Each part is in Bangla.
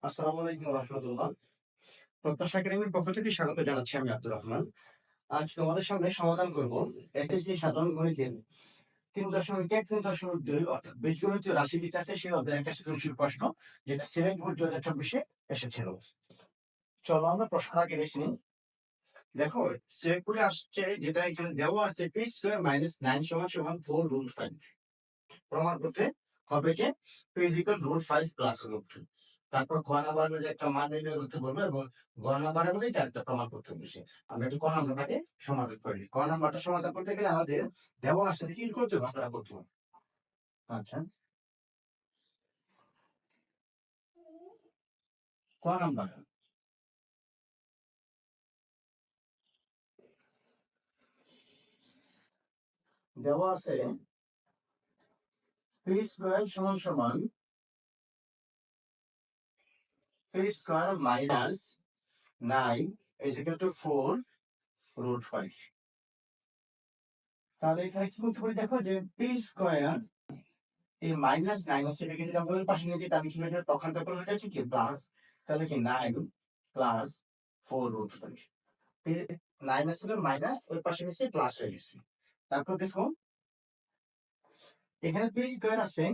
আসসালামু আলাইকুম রহমতুল্লাহ। প্রত্যাশা একাডেমির পক্ষ থেকে স্বাগত জানাচ্ছি আমি আব্দুর রহমান। আজ তোমাদের সামনে সমাধান করব এসএসসি সাধারণ গণিতের 3.1 3.2 অর্থাৎ বীজগণিতীয় রাশি বিকাশে সেই অধ্যায়ের একটা সৃজনশীল প্রশ্ন, যেটা সিলেক্ট বোর্ড 2024-এ এসেছিল। চলো আমরা প্রশ্ন আগে দেখে নিই। দেখো, সিলেক্ট বোর্ডে আসছে, যেটা এখানে দেওয়া আছে, পি স্কয়ার মাইনাস 9 সমান সমান 4√5। প্রমাণ করতে হবে যে পি ইজ ইকুয়াল √5 প্লাস √2। তারপর খ নাম্বার যে একটা মান নির্ণয় করতে বলবো এবং গ নাম্বারে বলেই তার একটা প্রমাণ করতে বলছে। আমরা একটু ক নাম্বারটাকে সমাধান করি। ক নাম্বারটা সমাধান করতে গেলে আমাদের দেওয়া আছে কি করতে হবে, আপনারা করতে হবে। আচ্ছা, ক নাম্বার দেওয়া আছে পি স্কয়ার সমান সমান P square minus 9 is equal to 4√5। তাহলে এখানে কি করতে পারি, দেখো যে পি স্কয়ার এই মাইনাস 9 হচ্ছে, এটাকে যদি আমরা ওই পাশে নিয়ে যাই তাহলে কি হয়ে যাবে, তখন তারপর হয়ে যাচ্ছে কি প্লাস। তাহলে কি 9 প্লাস 4√5। 9 আসলে মাইনাস, ওই পাশে গেছে প্লাস হয়ে গেছে। তারপর দেখো এখানে পি স্কয়ার আছে,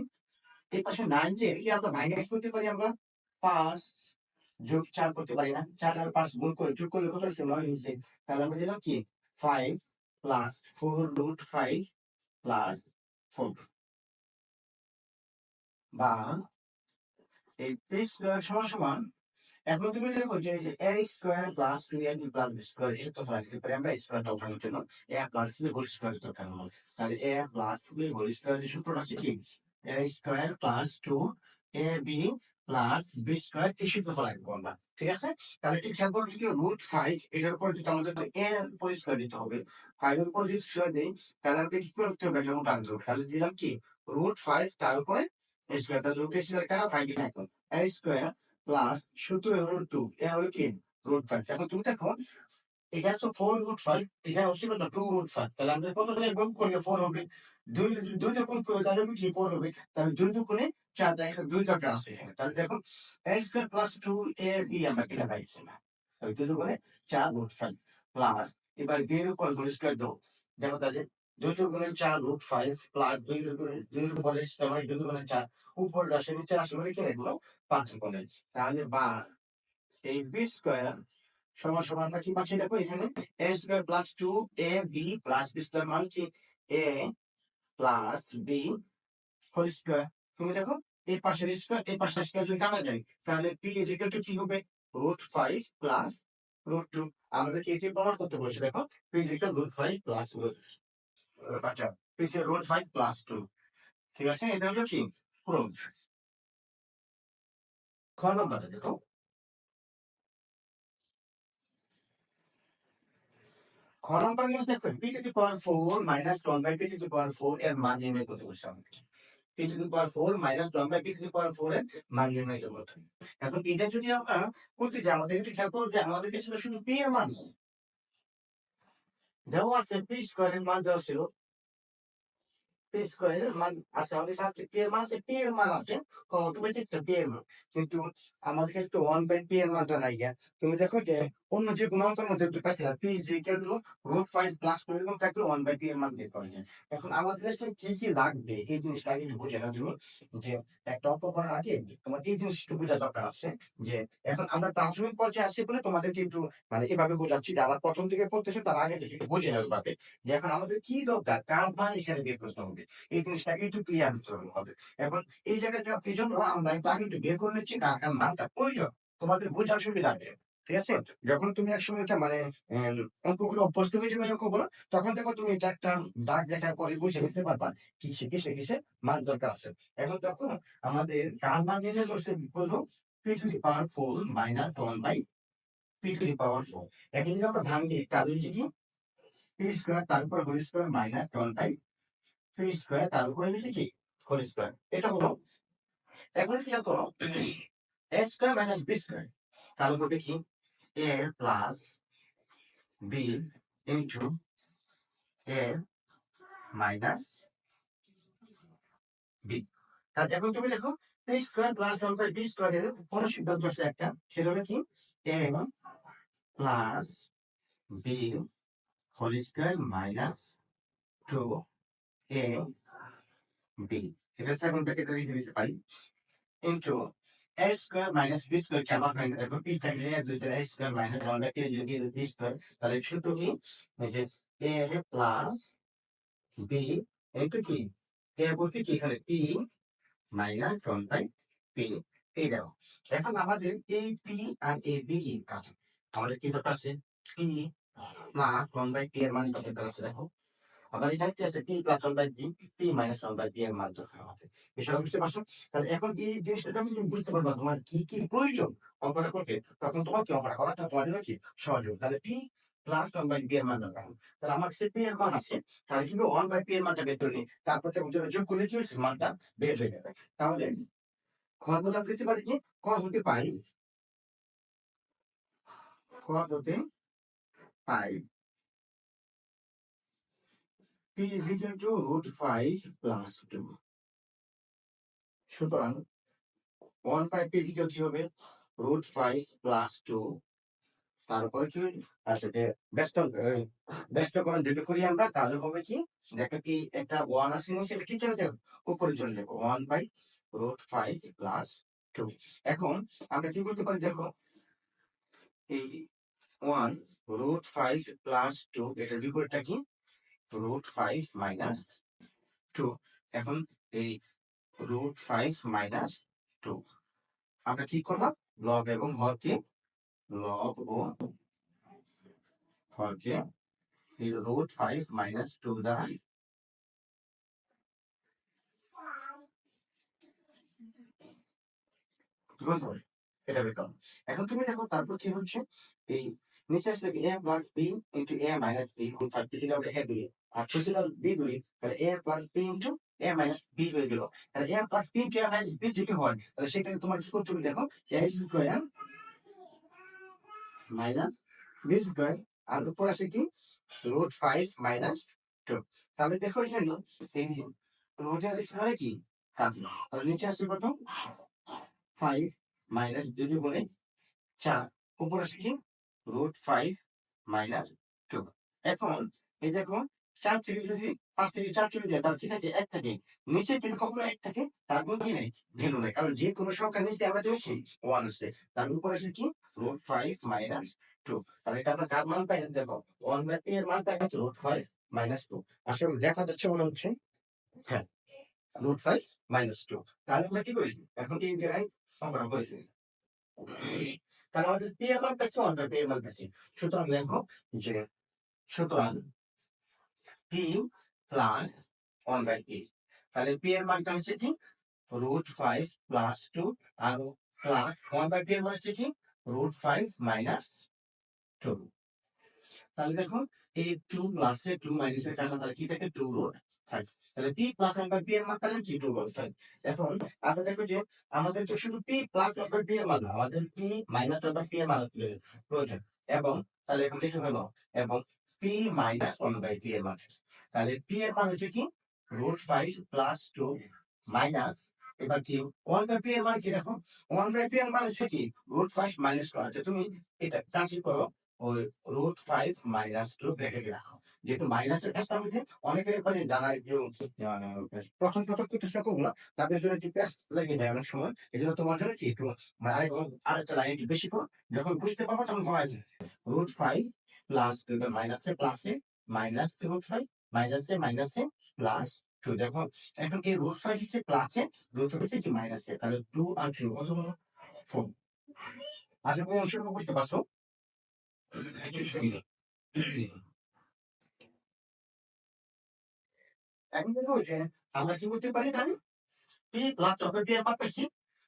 এই পাশে 9, যে এটাকে আমরা ভাঙে কি করতে পারি, আমরা 5 যোগ 4 করতে পারি না? 4 আর 5 গুণ করে যোগ করলে কত হচ্ছে, 9 হচ্ছে। তাহলে আমরা দিলাম কি 5 প্লাস 4√5 প্লাস 4, বা এই পি স্কয়ার সমান সমান, এখন তুমি দেখো যে A square plus 2ab plus B square, এর তো ফাইল দিতে পারি আমরা স্কয়ারটা ওঠানোর জন্য। A plus B whole square দরকার হবে। তাহলে এ প্লাস বি হোল স্কয়ারের সূত্রটা আছে কি, A square plus 2ab plus B square, এই সূত্র লাগবে আমরা। ঠিক আছে, তাহলে এটি খেয়াল করো, যদি √5 এটার উপর যদি আমাদের এ পরিষ্কার দিতে হবে, 5 এর উপর যদি স্কয়ার দেই, তাহলে আমাদের কি করতে হবে, এটা রুট আনতে হবে। তাহলে দিলাম কি √5 তার উপরে স্কয়ার, তাহলে রুট স্কয়ার কেন 5 এ থাকবে, এ স্কয়ার প্লাস সূত্র √2, এ হলো কি √5। এখন তুমি দেখো এখানে তো 4√5, এখানে হচ্ছে কত 2√5, তাহলে আমাদের কত দিয়ে গুণ করলে 4 হবে, 2 2 দিয়ে গুণ করলে তাহলে কি 4 হবে। তাহলে 2 দুগুণে 4, এখানে 2 দরকার আছে এখানে। তাহলে দেখো a স্কয়ার প্লাস 2ab আমরা কেটে পাইছি না, তাহলে 2 দুগুণে 4√5 প্লাস, এবার b এর উপর হোল স্কয়ার দাও। দেখো তাহলে 2 দুগুণে 4√5 প্লাস 2 দুগুণে 2 এর উপরে স্কয়ার 2 দুগুণে 4, উপর রাশি নিচে রাশি মানে কি এগুলো পার্থক্য নেই। তাহলে বা এই বি স্কয়ার সমান সমান আমরা কি পাচ্ছি, দেখো এখানে A square plus 2ab plus B square মান কি A plus B whole square. তুমি দেখো এই পাশের স্কয়ার এই পাশের স্কয়ার যদি কাটা যায়, তাহলে পি ইজ ইকুয়াল টু কি হবে, √5 প্লাস √2। আমাদেরকে এটি প্রমাণ করতে বলছে, দেখো পি ইজ ইকুয়াল √5 প্লাস আচ্ছা পি ইজ √5 প্লাস 2। ঠিক আছে, এটা হলো কি প্রুফ। খ নাম্বারটা দেখো, খ নাম্বার গুলো দেখো, P to the power 4 minus 1 by P to the power 4 এর মান নির্ণয় করতে বলছে আমাকে। P to the power 4 minus 1 by P to the power 4 এর মান নির্ণয় করতে হবে। এখন এটা যদি আমরা করতে যাই, আমাদের একটু খেয়াল করো যে আমাদের কাছে শুধু পি এর মান দেওয়া আছে, পি স্কয়ারের মান দেওয়া ছিল, পি স্কয়ারের মান আছে আমাদের সাথে, পি এর মান আছে, পি এর মান আছে, কত বেশি একটা পি এর মান, কিন্তু আমাদের কাছে তো 1 বাই পি এর মানটা নাই গিয়া। তুমি দেখো যে অন্য যে কোনো অঙ্কের মধ্যে তুমি পাইছিলা P is equal to √5 plus করে এরকম থাকলে 1 বাই পি এর মান বের করা যায়। এখন আমাদের কাছে কি কি লাগবে এই জিনিসটা আগে একটু বুঝে নেওয়ার জন্য, যে একটা অঙ্ক করার আগে তোমার এই জিনিসটা একটু বোঝা দরকার আছে। যে এখন আমরা প্রাথমিক পর্যায়ে আসছি বলে তোমাদেরকে একটু মানে এভাবে বোঝাচ্ছি, যারা প্রথম থেকে পড়তেছে তারা আগে থেকে একটু বুঝে নেবে পাবে যে এখন আমাদের কি দরকার, কার মান এখানে বের করতে হবে, এই জিনিসটাকে একটু ক্লিয়ার করতে হবে। এখন এই জায়গাটা এই জন্য আমরা একটু আগে একটু বের করে নিচ্ছি কার কার মানটা প্রয়োজন, তোমাদের বোঝার সুবিধা আছে। ঠিক আছে, যখন তুমি একসময় এটা মানে অঙ্কগুলো অভ্যস্ত হয়ে যাবে অঙ্কগুলো, তখন দেখো তুমি এটা একটা দাগ দেখার পরে বুঝে নিতে পারবা কিসে কিসে কিসে মান দরকার আছে। এখন দেখো আমাদের কার মান নির্ণয় করতে বলবো, P to the power 4 minus 1 by P to the power 4। এখন যদি আমরা ভাঙি তাহলে কি পি স্কয়ার তার উপর whole square minus 1 by P square তার উপরে লিখে কি হোল স্কয়ার, এটা হলো। এখন খেয়াল করো A square minus B square, তাহলে হবে কি A plus B into A minus B. তাহলে এখন তুমি দেখো P square plus 1 by B স্কোয়ারের কোনো সিদ্ধান্ত আসলে একটা, সেটা হলো কি A plus B whole square minus 2 A B, এটা সেকেন্ড ব্র্যাকেটে লিখে দিতে পারি, into a square minus b square কে আমরা ফাইন্ড করব, p থাকলে a দুইটা a square minus 1 by a যদি b স্কয়ার, তাহলে সূত্র কি যে a প্লাস b ইনটু কি a বলতে কি এখানে p মাইনাস 1 বাই p, এই দাও। এখন আমাদের এই p আর a b কি কাটা, আমাদের কি দরকার আছে p প্লাস 1 বাই p এর মান দরকার আছে। দেখো আবার এখানে কি আছে p plus 1 by b, p minus 1 by b এর মান দরকার আমাদের, বিষয়টা বুঝতে পারছো? তাহলে এখন এই জিনিসটা যখন তুমি বুঝতে পারবা তোমার কি কি প্রয়োজন অঙ্কটা করতে, তখন তোমার কি অঙ্কটা করাটা তোমার জন্য কি সহজ হবে। তাহলে p প্লাস 1 বাই b এর মান দরকার, তাহলে আমার কাছে p এর মান আছে, তাহলে কিন্তু 1 বাই p এর মানটা বের করে নিই, তারপর যোগ করলে কি হচ্ছে মানটা বের হয়ে যাবে। তাহলে ফর্মুলা পেতে পারি কি ক হতে পারি, ক হতে পারি p is equal to root 5 plus 2, সুতরাং 1 বাই p ইকুয়াল কি হবে root 5 plus 2, তারপরে কি আচ্ছা যে ব্যস্তকরণ যদি করি আমরা তাহলে হবে কি দেখো কি একটা 1 আছে নিচে, এটা কি চলে যাবে উপরে চলে যাবে 1 বাই root 5 plus 2। এখন আমরা কি করতে পারি দেখো এই 1 root 5 plus 2 এটার বিপরীতটা কি root 5 minus 2। এখন এই root 5 minus 2 আমরা কি করলাম লব এবং হরকে, লব ও হরকে এই root 5 minus 2 দ্বারা গুণ করে, এটা বের। এখন তুমি দেখো তারপর কি হচ্ছে এই নিচে আসলে a plus b into a minus b গুণ 5 থেকে আমরা a দুই আর ছোট b দুই, তাহলে a plus b into a minus b হয়ে গেল। তাহলে a plus b into a minus b যদি হয় তাহলে সেখানে তোমার কি করতে হবে দেখো a square minus b square আর উপর আসে কি রুট 5 মাইনাস 2। তাহলে দেখো এখানে এই রুটের স্কয়ারে কি কাটলো, তাহলে নিচে আসছে কত 5 মাইনাস যদি বলে 4, উপরে আসে কি রুট 5 মাইনাস 2। এখন এই দেখো 4 থেকে যদি 5 থেকে 4 চলে যায় তাহলে কি থাকে 1 থাকে, নিচে যদি কখনো 1 থাকে তার কোনো কি নেই ভ্যালু নেই, কারণ যে কোনো সংখ্যা নিচে আমরা দেখছি 1 আছে, তার উপরে আসে কি রুট 5 মাইনাস 2। তাহলে এটা আমরা কার মান পাই দেখো 1 বাই p এর মান পাই রুট 5 মাইনাস 2, আসলে দেখা যাচ্ছে মনে হচ্ছে হ্যাঁ রুট 5 মাইনাস 2। তাহলে আমরা কি করি এখন এই জায়গায় সংগ্রহ করেছি, তাহলে আমাদের পি এর মান পেয়েছি 1 বাই পি এর মান পেয়েছি। সুতরাং দেখো যে সুতরাং পি প্লাস 1 বাই পি, তাহলে পি এর মানটা হচ্ছে কি রুট 5 প্লাস 2 আর প্লাস 1 বাই পি এর মান হচ্ছে কি রুট 5 মাইনাস 2। তাহলে দেখো এই 2 প্লাসে 2 মাইনাসে কাটা তাহলে কি থাকে 2 রুট 5, তাহলে পি প্লাস 1 বাই পি এর মান পেলাম কি 2 রুট 5। এখন আমরা দেখো যে আমাদের তো শুধু পি প্লাস 1 বাই পি এর মান না, আমাদের পি মাইনাস 1 বাই পি এর মান প্রয়োজন, এবং তাহলে এখন লিখে হলো এবং পি মাইনাস 1 বাই পি এর মান, তাহলে পি এর মান হচ্ছে কি রুট 5 প্লাস 2 মাইনাস এবার কি 1 বাই পি এর মান কি দেখো 1 বাই পি এর মান হচ্ছে কি রুট 5 মাইনাস করা আছে, তুমি এটা কাজই করো ওই রুট 5 মাইনাস 2 ব্র্যাকেটে রাখো, যেহেতু মাইনাসের কাজটা মধ্যে অনেকের করে যারা একটু প্রথম প্রথম করতে সকলগুলো তাদের জন্য একটু প্যাস লেগে যায় অনেক সময়, এই জন্য তোমার জন্য কি একটু মানে আরেকটা লাইন একটু বেশি করো, যখন বুঝতে পারবো তখন কমাই যাবে রুট 5 প্লাস মাইনাসে প্লাসে মাইনাস রুট 5 মাইনাসে প্লাস 2। দেখো এখন এই রুট 5 হচ্ছে প্লাসে, রুট হচ্ছে কি মাইনাসে, তাহলে 2 আর 2 কত হলো 4। আশা করি অংশটুকু বুঝতে পারছো। এখন দেখো যে আমরা কি করতে পারি জানি পি প্লাস অফ পি এর মান পেয়েছি,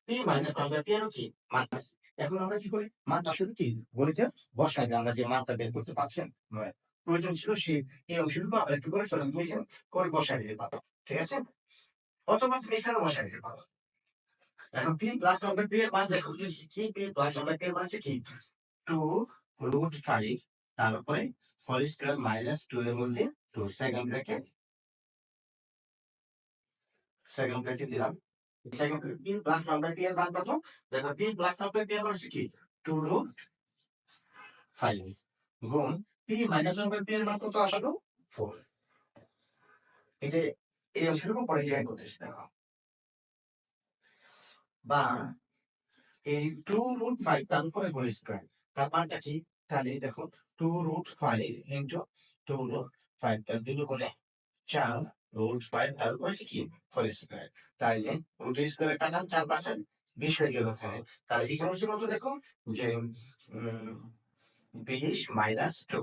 পি মাইনাস অফ পি এর কি মান পেয়েছি। এখন আমরা কি করি মানটা শুধু কি গণিতে বসাই দিই, আমরা যে মানটা বের করতে পারছেন প্রয়োজন ছিল সেই এই অংশটুকু আমরা একটু করে সলিউশন করে বসাই দিতে পারবো, ঠিক আছে, অথবা তুমি এখানে বসাই দিতে পারো। এখন পি প্লাস অফ পি এর মান দেখো কি পি প্লাস অফ পি এর মান হচ্ছে কি 2 রুট 5 তার উপরে হোল স্কয়ার মাইনাস 2 এর মধ্যে 2 সেকেন্ড ব্র্যাকেট দিলাম second P plus 1 by P এর মান কত? দেখো পি প্লাস 1 বাই পি এর মান হচ্ছে কি 2 রুট 5 গুণ পি মাইনাস 1 বাই পি এর মান কত আসলো 4। এটা এই অংশটুকু পরে যাই করতেছি দেখো, বা এই 2 রুট 5 তার উপরে হোল স্কয়ার, তার মানটা কি? তাহলে দেখো 2 রুট 5 ইনটু 2 রুট 5 তার দুটো করে 4 রুট 5 তার উপরে কি হোল স্কয়ার। তাইলে রুট স্কয়ার কাটান চার পাশে 20 হয়ে গেল এখানে। তাহলে এখানে হচ্ছে কত দেখো যে 20 মাইনাস 2,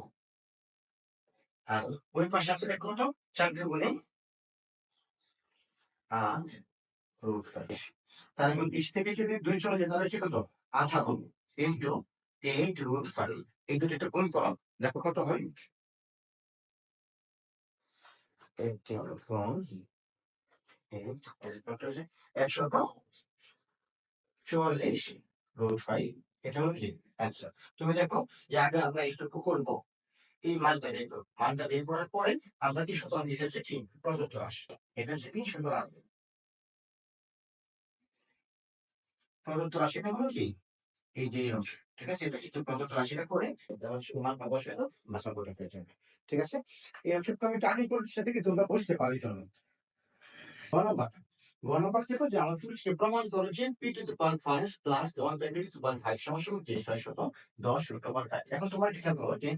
আর ওই পাশে আছে দেখো কত 4 গুণে 8 রুট 5। তাহলে এখন 20 থেকে যদি 2 চলে যায় তাহলে হচ্ছে কত 18 ইনটু 8 রুট 5। এই দুটো একটা গুণ করো, দেখো কত হয়। 144 রুট 5, এটা হলো কি অ্যান্সার। তুমি দেখো যে আগে আমরা এইটুকু করবো, এই মানটা দেখো, মানটা বের করার পরে আমরা কি সুতরাং এটা হচ্ছে কি প্রদত্ত রাশি, এটা হচ্ছে কি সুতরাং প্রদত্ত রাশিটা হলো কি এই যে অংশ, ঠিক আছে। এটা কিন্তু প্রদত্ত রাশিটা করে সমান অবশ্যই ভাষা করে যাবে, ঠিক আছে। এই অংশটা আমি টানি করছি সেটা কি তোমরা বুঝতে পারো জন্য ধন্যবাদ। গণনাবার থেকে যে আমার সে প্রমাণ করে যে P to the power 5 plus 1 by P to the power 5 সমান সমান যে 610 রুট ওভার 5। এখন তোমরা এটা খেয়াল করো যে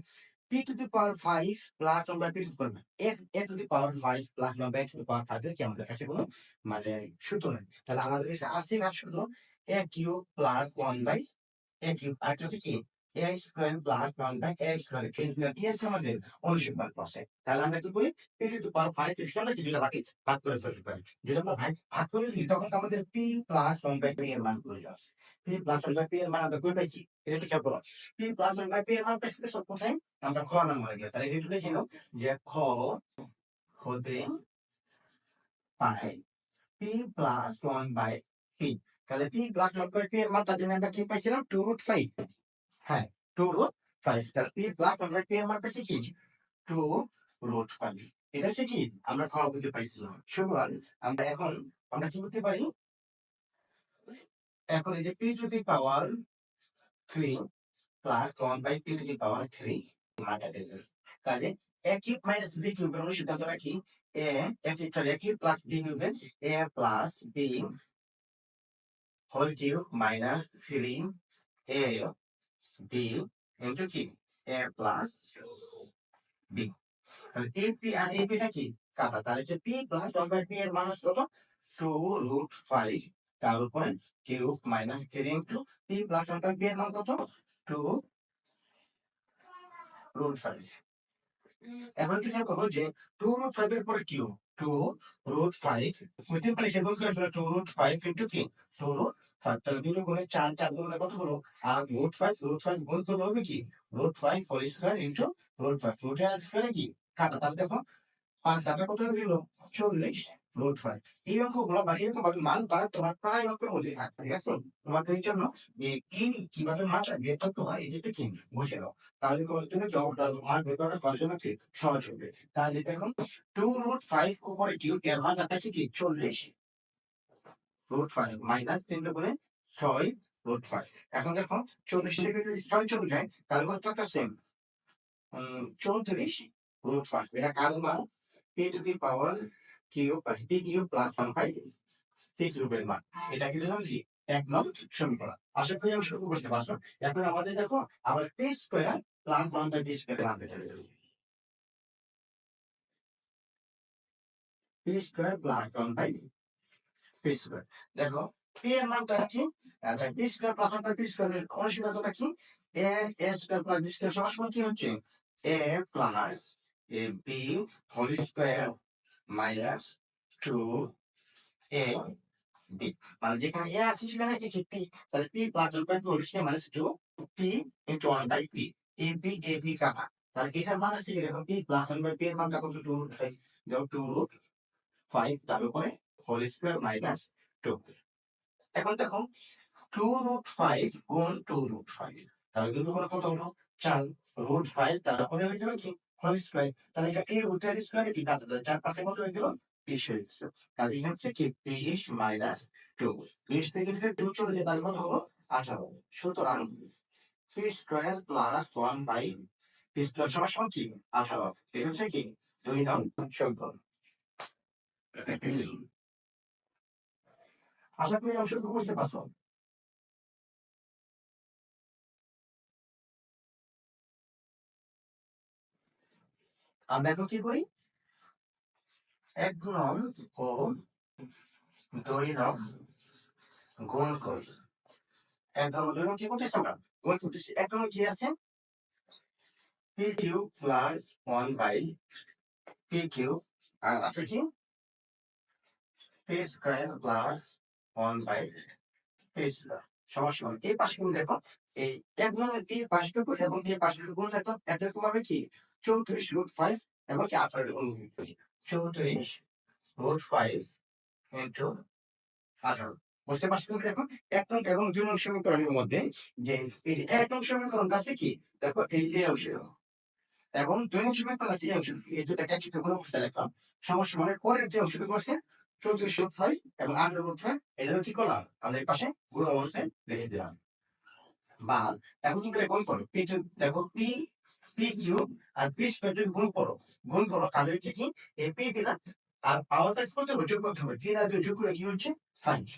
P to the power 5 plus 1 by P to the power A to the power 5 plus 1 by to the power 5 এর কি আমাদের কাছে কোনো মানে সূত্র নেই। তাহলে আমাদের কাছে আছে কাজ সূত্র A cube plus 1 by A cube, আর একটা হচ্ছে কি A square plus 1 by A square. কি আছে আমাদের অনুসীমার পাশে। তাহলে আমরা কি করি পি টু দি পাওয়ার 5 এর সাথে দুটো ভাগ করে ফেলতে পারি। যদি আমরা ভাগ করে দিই তখন আমাদের পি প্লাস 1 বাই পি এর মান প্রয়োজন আছে। পি প্লাস 1 বাই পি এর মান আমরা কই পাইছি, এটা একটু খেয়াল করো। পি প্লাস 1 বাই পি এর মান পাইছি সব কোথায়, আমরা খ নাম্বারে গেলে। তাহলে এটা লিখে নাও যে খ হতে পায় পি প্লাস 1 বাই পি। তাহলে পি প্লাস 1 বাই পি এর মানটা জেনে আমরা কি পাইছিলাম 2 রুট 5। হ্যাঁ 2 রুট 5। তাহলে পি প্লাস 1 বাই পি এর মান পাইছি কি 2 রুট 5। এটা হচ্ছে কি আমরা খাওয়া বুঝতে পাইছিলাম। সুতরাং আমরা এখন আমরা কি করতে পারি, এখন এই যে P to the power 3 plus 1 by P to the power 3 মানটা দেবে। তাহলে a কিউব মাইনাস b কিউবের অনুসিদ্ধান্ত রাখি a কিউব প্লাস b কিউবের a plus b whole cube minus 3 a b into কি a প্লাস b। তাহলে এপি আর এপিটা কি কাটা, তাহলে হচ্ছে পি প্লাস 1 বাই পি এর মান হচ্ছে কত 2 রুট 5 তার উপরে cube minus 3 into P plus 1 by P এর মান কত 2 রুট 5। এখন কি করবো যে 2 রুট 5 এর পরে কিউব 2 রুট 5 মিটিং করে কেবল করে ফেলে 2 রুট 5 ইনটু কি 2 রুট 5। তাহলে 2 গুণে 4 4 গুণে কত হলো, আর রুট 5 গুণ করলে হবে কি root 5 whole square into root 5 রুটের স্কয়ারে কি কাটা। তাহলে দেখো 5 টাকা কত হয়ে গেল 40 রুট 5। এই অঙ্কগুলো বা এরকম ভাবে মানটা তোমার প্রায় অঙ্কের মধ্যে থাকবে, ঠিক আছে। তোমাকে এই জন্য যে এই কিভাবে মানটা বের করতে হয় এই যেটা কি বুঝে নাও, তাহলে তুমি মান বের করাটা করার জন্য কি সহজ হবে। তাহলে দেখুন 2 রুট 5 উপরে কিউব এর মান আছে কি 40 রুট 5 মাইনাস 3 গুণে 6 রুট 5। এখন দেখো 40 থেকে যদি 6 চলে যায় তাহলে কত একটা সেম 34 রুট 5। এটা কার মান P to the power cube আর P cube plus 1 by P কিউবের মান। এটা কি দিলাম কি এক নং সমীকরণ। আশা করি আমি শুরু করতে পারছো। এখন আমাদের দেখো আবার P square plus 1 by P square মান বের করে দেব। P square plus 1 by P square. দেখো পি এর মানটা কি তাই P square plus 1 by P স্কয়ারের অনুসীমাটা কি A A square plus B square সমান সমান কি হচ্ছে A plus A B whole square minus 2 A B. মানে যেখানে এ আছে সেখানে আছে পি, তাহলে P plus 1 by P whole square minus 2 P into 1 by P. A B কাটা, তাহলে এটার মান আছে কি দেখো পি প্লাস 1 বাই পি এর মানটা কত 2 রুট 5। দেখো 2 রুট 5 তার উপরে হোল স্কয়ার মাইনাস 2। এখন দেখো 2 রুট 5 গুণ 2 রুট 5, তাহলে কিন্তু কত হলো 4 রুট 5 তার উপরে হয়ে গেল কি হোল স্কয়ার। তাহলে এই রুটের স্কয়ারে কি কাটা যায় 4 পাশে কত হয়ে গেল 20 হয়ে গেছে। তাহলে এখান থেকে 20 মাইনাস 2, 20 থেকে যদি 2 চলে যায় তাহলে কত হলো 18। সুতরাং P square plus 1 by P square সমান সমান কি 18। এটা হচ্ছে কি 2 নং সমীকরণ। আশা করি অংশটুকু বুঝতে পারছো। আমরা এখন কি করি 1 নং ও 2 নং গুণ করি। 1 নং 2 নং কি করতেছি আমরা গুণ করতেছি। 1 নং কি আছে P cube plus 1 by P cube আর আছে কি P square plus 1 by P square সমান সমান এই পাশে কিন্তু দেখো এই 1 নং এই পাশটুকু এবং এই পাশটুকু গুণ দেখলাম একরকম ভাবে কি 34√5 এবং কি 18 গুণ করি 34√5 ইনটু 18। বুঝতে পারছি তুমি দেখো 1 নং এবং 2 নং সমীকরণের মধ্যে যে এই যে 1 নং সমীকরণটা আছে কি দেখো এই অংশ এবং 2 নং সমীকরণ আছে এই অংশ এই দুটাকে একসাথে গুণ অবস্থায় লিখলাম সমান সমানের পরের যে অংশটুকু আছে 34√5 এবং 18√5 এটাকে কি করলাম আমরা এই পাশে গুণ অবস্থায় লিখে দিলাম। বা এখন তুমি এটা গুণ করো পি দেখো পি পি কিউ আর পি স্কয়ার যদি গুণ করো তাহলে হচ্ছে কি এই পি দিলা আর পাওয়ারটা কি করতে হবে যোগ করতে হবে 3 আর 2 যোগ করে কি হচ্ছে 5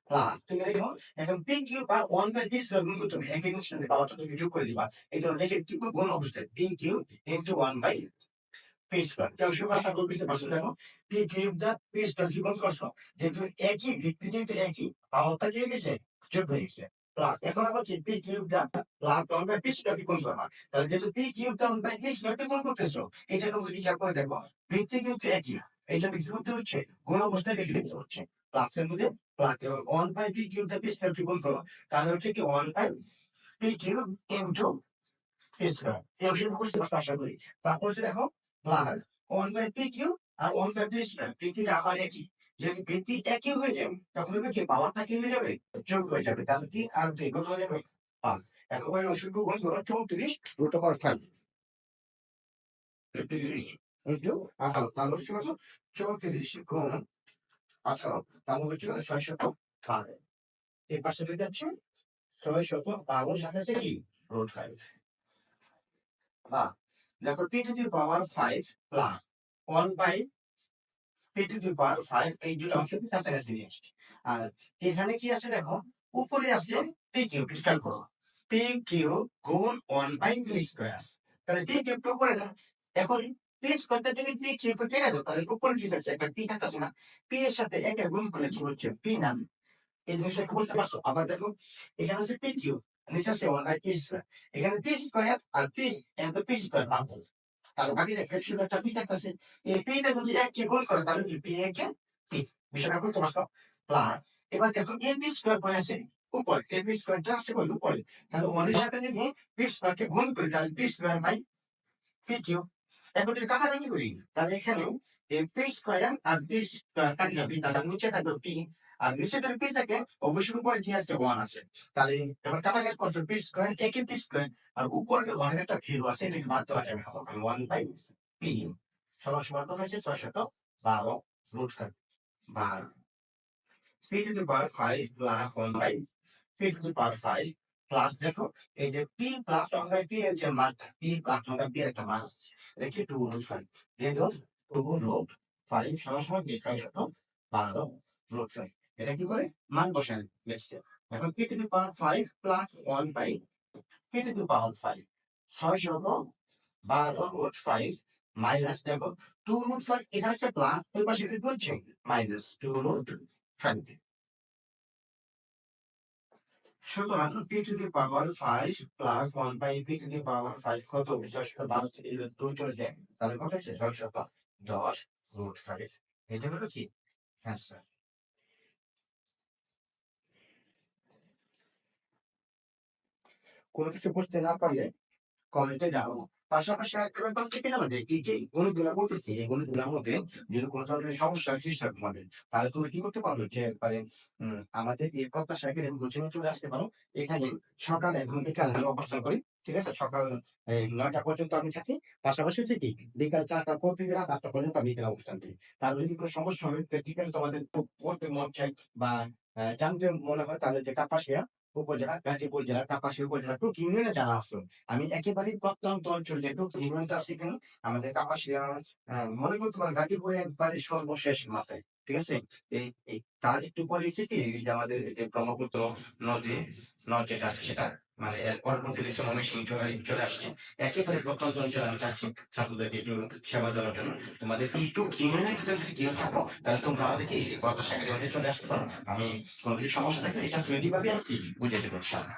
প্লাস তুমি দেখো এখন পি কিউ আর 1 বাই পি স্কয়ার গুণ করতে হবে একই জিনিসের সাথে পাওয়ারটা তুমি যোগ করে দিবা এটা লিখে কি গুণ অবস্থায় P cube into 1 by P square. কেউ সব আশা করতে পারছো দেখো পি কিউ দা পি স্কয়ার কি গুণ করছো যেহেতু একই ভিত্তি যেহেতু একই পাওয়ারটা কি হয়ে গেছে যোগ হয়ে গেছে প্লাস এখন আবার কি পি কিউব দা প্লাস 1 বাই পি স্কয়ার কি গুণ করবা তাহলে যেহেতু পি কিউব দা 1 বাই পি স্কয়ার কি গুণ করতেছো এটা তোমরা হিসাব করে দেখো ভিত্তি কিন্তু একই এটা কি করতে হচ্ছে গুণ অবস্থায় লিখে দিতে হচ্ছে প্লাসের মধ্যে প্লাস 1 বাই পি কিউব দা পি স্কয়ার কি গুণ করো তাহলে হচ্ছে কি 1 by P cube into P square এই অংশটা বুঝতে পারছো আশা করি। তারপর হচ্ছে দেখো প্লাস 1 বাই পি কিউ আর 1 বাই পি স্কয়ার ভিত্তিটা আবার একই যদি ভিত্তি একই হয়ে যাবে তখন কি পাওয়ারটা কি হয়ে যাবে যোগ হয়ে যাবে তাহলে 3 আর 2 কত হয়ে যাবে 5। এখন ওই অংশটুকু গুণ করো 34√5 ইনটু 18 তাহলে হচ্ছে কত 34 গুণ 18 তাহলে হচ্ছে 605 এই পাশে বের হচ্ছে 605 সাথে আছে কি √5 বা দেখো p to the power 5 plus 1 by p to the power 5 এই দুটো অংশকে কাছাকাছি নিয়ে আসছে আর এখানে কি আছে দেখো উপরে আছে p কিউব খেয়াল করো p কিউব গুণ 1 বাই p স্কয়ার তাহলে p কিউব তো উপরে না এখন p স্কয়ারটা যদি p কিউব কে কেটে দাও তাহলে উপরে কি থাকছে একটা p থাকছে না p এর সাথে একে গুণ করলে কি হচ্ছে p নাম এই জিনিসটা বুঝতে পারছো আবার দেখো এখানে আছে p কিউব নিচে আছে 1 বাই p স্কয়ার এখানে p স্কয়ার আর p এত p স্কয়ার বাদ তাহলে বাকি দেখে শুধু একটা পি থাকতেছে এই পিটা যদি এক কে গুণ করে তাহলে কি পি একে পি বিষয়টা বুঝতে পারছো প্লাস এবার দেখো এ বি স্কয়ার বই আছে উপর এ বি স্কয়ারটা আছে বই উপরে তাহলে ওয়ানের সাথে যদি পি স্কয়ারকে গুণ করি তাহলে P square by P cube এখন যদি কাটাকাটি করি তাহলে এখানে এই পি স্কয়ার আর পি স্কয়ার কাটি যাবে তাহলে নিচে থাকবে পি আর নিচে যদি পি থাকে অবশ্যই উপরে কি আছে ওয়ান আছে তাহলে এবার কাটাকাটি করছো পি স্কয়ার একে পি স্কয়ার আর উপরে ওয়ানের একটা ভ্যালু আছে এটাকে বাদ দেওয়া যাবে ওয়ান বাই পি সমান সমান কত হচ্ছে 612 P to the power 5 plus 1 by P to the power 5 plus দেখো এই যে পি প্লাস 1 বাই পি এর যে মান পি প্লাস 1 বাই পি এর একটা মান আছে দেখি 2√5 যেহেতু 2√5 সমান সমান কি 612√5 এটা কি করে মান বসান লিখছে এখন P to the power 5 plus 1 by P to the power 5 612√5 minus দেখো 2√5 এখানে একটা প্লাস ওই পাশে কি হচ্ছে মাইনাস 2√5 সুতরাং P to the power 5 plus 1 by P to the power 5 কত 612 থেকে 2 চলে যায় তাহলে কত হচ্ছে 610√5 এটা হলো কি অ্যান্সার। কোনো কিছু বুঝতে না পারলে কমেন্টে জানাবো। পাশাপাশি একটা ব্যাপার থেকে না যে এই যে গণিতগুলা বলতেছি এই গণিতগুলোর মধ্যে যদি কোনো ধরনের সমস্যা সৃষ্টি হয় তোমাদের তাহলে তুমি কি করতে পারবে যে একবারে আমাদের এই প্রত্যাশাকে কোচিং চলে আসতে পারো এখানে সকালে এবং বিকালে অবস্থান করি ঠিক আছে? সকাল ৯টা পর্যন্ত আমি থাকি। পাশাপাশি হচ্ছে কি বিকাল ৪টার পর থেকে রাত ৮টা পর্যন্ত আমি এখানে অবস্থান করি। কারো যদি কোনো সমস্যা হয় প্র্যাকটিক্যালি তোমাদের পড়তে মন চায় বা জানতে মনে হয় তাহলে যে কাপাসিয়া উপজেলা, গাজীপুর জেলার কাপাসিয়া উপজেলা টুক ইউনিয়নে যারা আছো, আমি একেবারেই প্রত্যন্ত অঞ্চল যে টুক ইউনিয়নটা আছে এখানে আমাদের কাপাসিয়া মনে করতে পারো গাজীপুরের একবারে সর্বশেষ মাথায়। ঠিক আছে? এই এই তার একটু পরে হচ্ছে কি এই যে আমাদের এই যে ব্রহ্মপুত্র নদী নদ যেটা আছে সেটা মানে এর পরবর্তী দেশে ময়মনসিংহ চলে আসছে। একেবারে প্রত্যন্ত অঞ্চলে আমি চাচ্ছি ছাত্রদেরকে একটু সেবা দেওয়ার জন্য। তোমাদের একটু ইউনিয়নের ভিতরে যদি কেউ থাকো তাহলে তোমরা আমাদেরকে এই পথ একাডেমিতে চলে আসতে পারো। আমি কোনো কিছু সমস্যা থাকলে এটা ফ্রেন্ডলি ভাবে আর কি বুঝে দেবো ইনশাআল্লাহ।